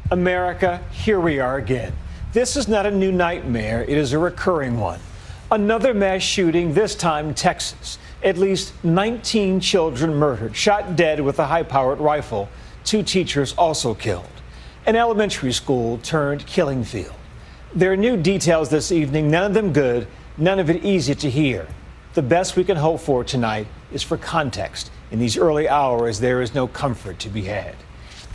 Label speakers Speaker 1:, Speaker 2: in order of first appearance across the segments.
Speaker 1: America, here we are again. This is not a new nightmare, it is a recurring one. Another mass shooting, this time Texas. At least 19 children murdered, shot dead with a high-powered rifle. 2 teachers also killed. An elementary school turned killing field. There are new details this evening, none of them good, none of it easy to hear. The best we can hope for tonight is for context. In these early hours, there is no comfort to be had.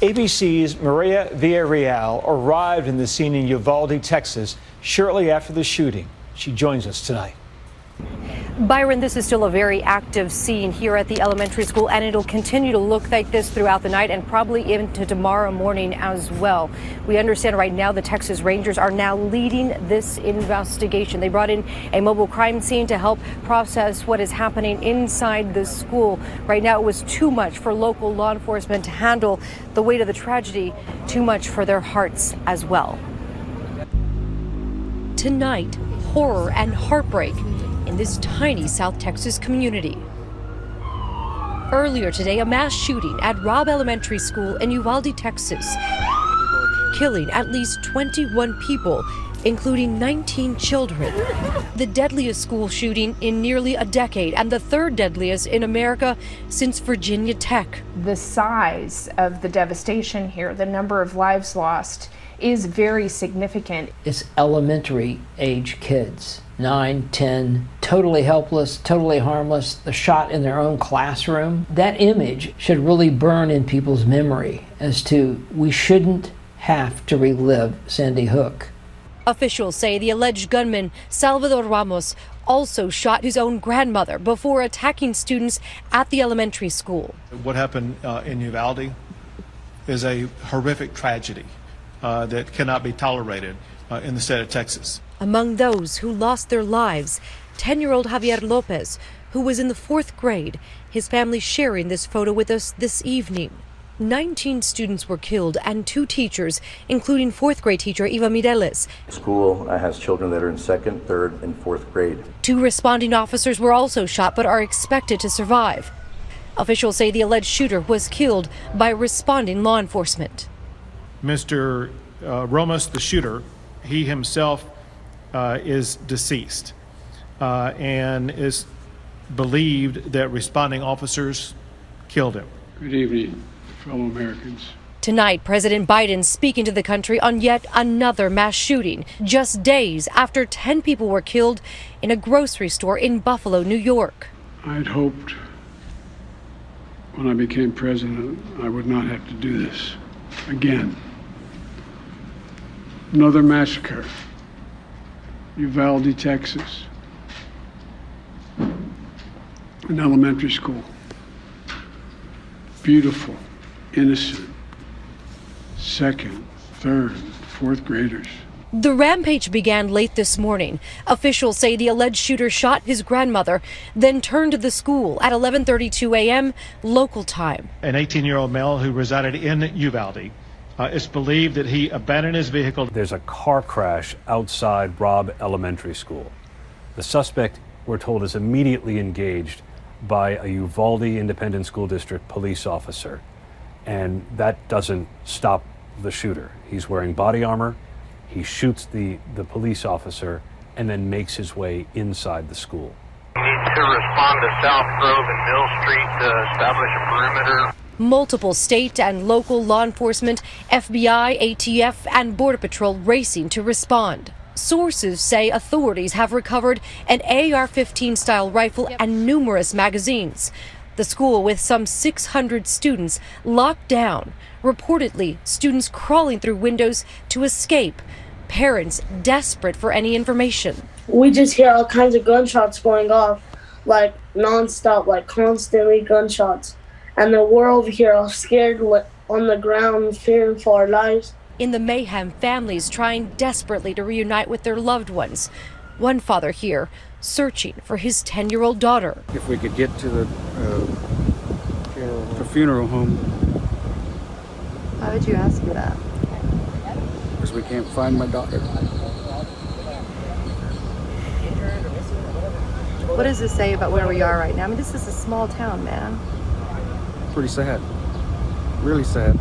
Speaker 1: ABC's Maria Villarreal arrived in the scene in Uvalde, Texas, shortly after the shooting. She joins us tonight.
Speaker 2: Byron, this is still a very active scene here at the elementary school, and it'll continue to look like this throughout the night and probably into tomorrow morning as well. We understand right now the Texas Rangers are now leading this investigation. They brought in a mobile crime scene to help process what is happening inside the school. Right now, it was too much for local law enforcement to handle the weight of the tragedy, too much for their hearts as well. Tonight, horror and heartbreak in this tiny South Texas community. Earlier today, a mass shooting at Robb Elementary School in Uvalde, Texas, killing at least 21 people, including 19 children. The deadliest school shooting in nearly a decade and the 3rd deadliest in America since Virginia Tech.
Speaker 3: The size of the devastation here, the number of lives lost, is very significant.
Speaker 4: It's elementary age kids, 9, 10, totally helpless, totally harmless, the shot in their own classroom. That image should really burn in people's memory as to we shouldn't have to relive Sandy Hook.
Speaker 2: Officials say the alleged gunman, Salvador Ramos, also shot his own grandmother before attacking students at the elementary school.
Speaker 5: What happened in Uvalde is a horrific tragedy that cannot be tolerated in the state of Texas.
Speaker 2: Among those who lost their lives, 10-year-old Javier Lopez, who was in the 4th grade, his family sharing this photo with us this evening. 19 students were killed and 2 teachers, including 4th grade teacher Eva Mireles.
Speaker 6: School has children that are in 2nd, 3rd, and 4th grade.
Speaker 2: 2 responding officers were also shot but are expected to survive. Officials say the alleged shooter was killed by responding law enforcement.
Speaker 5: Mr. Ramos, the shooter, he himself is deceased and is believed that responding officers killed him.
Speaker 7: Good evening, fellow Americans.
Speaker 2: Tonight, President Biden speaking to the country on yet another mass shooting, just days after 10 people were killed in a grocery store in Buffalo, New York.
Speaker 7: I'd hoped when I became president I would not have to do this again. Another massacre, Uvalde, Texas, an elementary school. Beautiful, innocent, 2nd, 3rd, 4th graders.
Speaker 2: The rampage began late this morning. Officials say the alleged shooter shot his grandmother, then turned to the school at 11:32 a.m. local time.
Speaker 5: An 18-year-old male who resided in Uvalde. It's believed that he abandoned his vehicle.
Speaker 8: There's a car crash outside Robb Elementary School. The suspect, we're told, is immediately engaged by a Uvalde Independent School District police officer. And that doesn't stop the shooter. He's wearing body armor. He shoots the police officer and then makes his way inside the school.
Speaker 9: We need to respond to South Grove and Mill Street to establish a perimeter.
Speaker 2: Multiple state and local law enforcement, FBI, ATF, and Border Patrol racing to respond. Sources say authorities have recovered an AR-15 style rifle and numerous magazines. The school, with some 600 students, locked down. Reportedly, students crawling through windows to escape. Parents desperate for any information.
Speaker 10: We just hear all kinds of gunshots going off, like nonstop, like constantly gunshots. And then we're over here all scared on the ground, fearing for our lives.
Speaker 2: In the mayhem, families trying desperately to reunite with their loved ones. One father here searching for his 10-year-old daughter.
Speaker 7: If we could get to the funeral home.
Speaker 11: Why would you ask for that?
Speaker 7: Because we can't find my daughter.
Speaker 11: What does this say about where we are right now? I mean, this is a small town, man.
Speaker 7: Pretty sad. Really sad.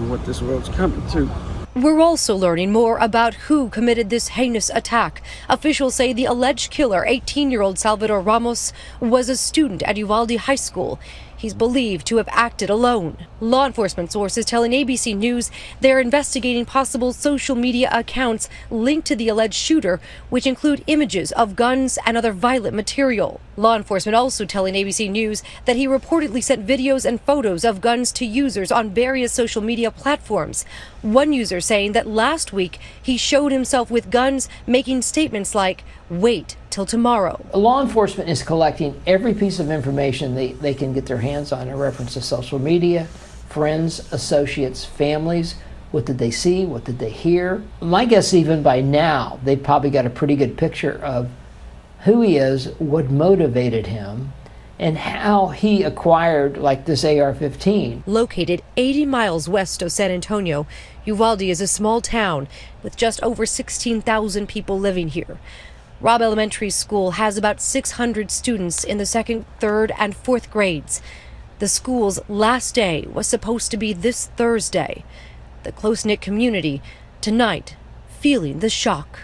Speaker 12: what this world's coming to.
Speaker 2: We're also learning more about who committed this heinous attack. Officials say the alleged killer, 18-year-old Salvador Ramos, was a student at Uvalde High School. He's believed to have acted alone. Law enforcement sources telling ABC News they're investigating possible social media accounts linked to the alleged shooter, which include images of guns and other violent material. Law enforcement also telling ABC News that he reportedly sent videos and photos of guns to users on various social media platforms. One user saying that last week he showed himself with guns, making statements like, "Wait till tomorrow."
Speaker 4: Law enforcement is collecting every piece of information they can get their hands on in reference to social media, friends, associates, families. What did they see? What did they hear? My guess, even by now, they've probably got a pretty good picture of who he is, what motivated him, and how he acquired, like, this AR-15.
Speaker 2: Located 80 miles west of San Antonio, Uvalde is a small town with just over 16,000 people living here. Robb Elementary School has about 600 students in the 2nd, 3rd, and 4th grades. The school's last day was supposed to be this Thursday. The close-knit community, tonight, feeling the shock.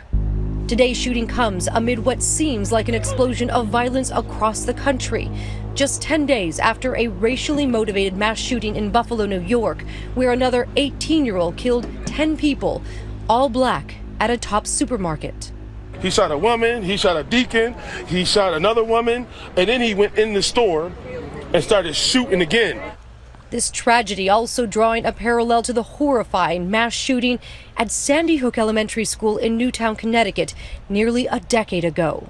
Speaker 2: Today's shooting comes amid what seems like an explosion of violence across the country, just 10 days after a racially motivated mass shooting in Buffalo, New York, where another 18-year-old killed 10 people, all black, at a Tops supermarket.
Speaker 13: He shot a woman, he shot a deacon, he shot another woman, and then he went in the store and started shooting again.
Speaker 2: This tragedy also drawing a parallel to the horrifying mass shooting at Sandy Hook Elementary School in Newtown, Connecticut, nearly a decade ago.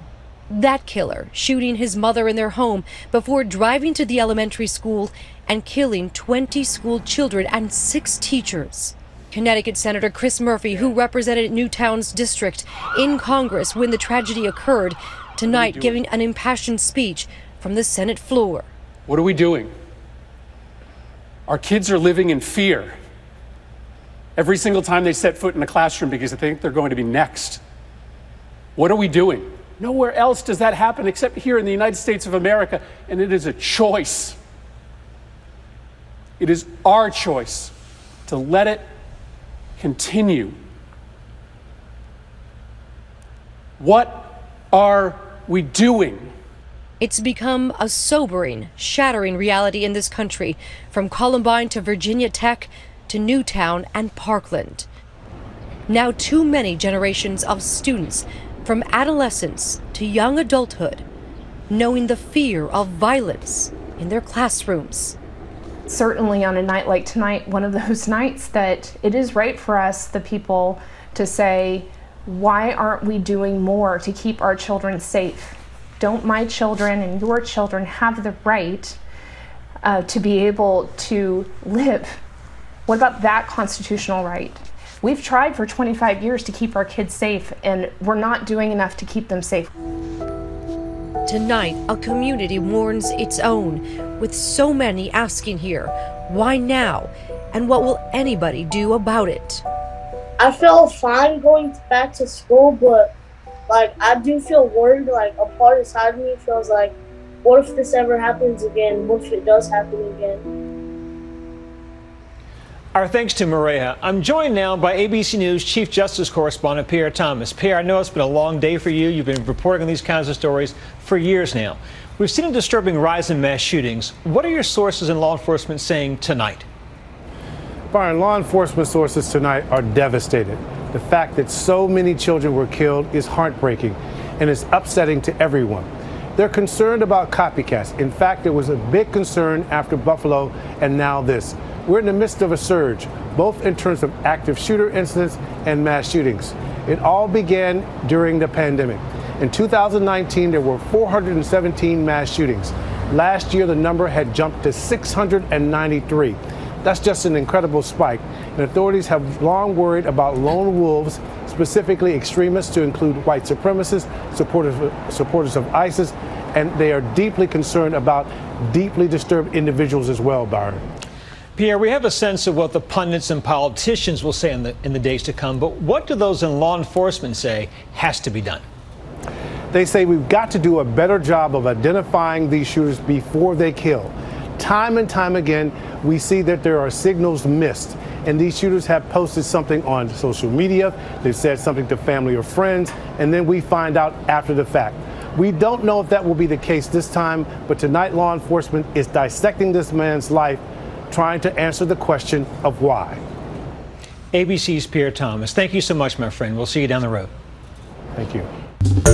Speaker 2: That killer shooting his mother in their home before driving to the elementary school and killing 20 school children and 6 teachers. Connecticut Senator Chris Murphy, who represented Newtown's district in Congress when the tragedy occurred, tonight giving an impassioned speech from the Senate floor.
Speaker 14: What are we doing? Our kids are living in fear every single time they set foot in a classroom because they think they're going to be next. What are we doing? Nowhere else does that happen except here in the United States of America, and it is a choice. It is our choice to let it continue. What are we doing?
Speaker 2: It's become a sobering, shattering reality in this country, from Columbine to Virginia Tech to Newtown and Parkland. Now too many generations of students, from adolescence to young adulthood, knowing the fear of violence in their classrooms.
Speaker 3: Certainly on a night like tonight, one of those nights that it is right for us, the people, to say, why aren't we doing more to keep our children safe? Don't my children and your children have the right to be able to live? What about that constitutional right? We've tried for 25 years to keep our kids safe, and we're not doing enough to keep them safe.
Speaker 2: Tonight, a community mourns its own, with so many asking here, why now? And what will anybody do about it?
Speaker 10: I feel fine going back to school, but I do feel worried. A part inside me feels like, what if this ever happens again? What if it does happen again?
Speaker 1: Our thanks to Maria. I'm joined now by ABC News Chief Justice Correspondent Pierre Thomas. Pierre, I know it's been a long day for you. You've been reporting on these kinds of stories for years now. We've seen a disturbing rise in mass shootings. What are your sources in law enforcement saying tonight?
Speaker 15: Byron, law enforcement sources tonight are devastated. The fact that so many children were killed is heartbreaking and is upsetting to everyone. They're concerned about copycats. In fact, there was a big concern after Buffalo and now this. We're in the midst of a surge, both in terms of active shooter incidents and mass shootings. It all began during the pandemic. In 2019, there were 417 mass shootings. Last year, the number had jumped to 693. That's just an incredible spike, and authorities have long worried about lone wolves, specifically extremists to include white supremacists, supporters of ISIS, and they are deeply concerned about deeply disturbed individuals as well, Byron.
Speaker 1: Pierre, we have a sense of what the pundits and politicians will say in the days to come, but what do those in law enforcement say has to be done?
Speaker 15: They say we've got to do a better job of identifying these shooters before they kill. Time and time again, we see that there are signals missed, and these shooters have posted something on social media. They've said something to family or friends, and then we find out after the fact. We don't know if that will be the case this time, but tonight law enforcement is dissecting this man's life, trying to answer the question of why.
Speaker 1: ABC's Pierre Thomas. Thank you so much, my friend. We'll see you down the road.
Speaker 15: Thank you.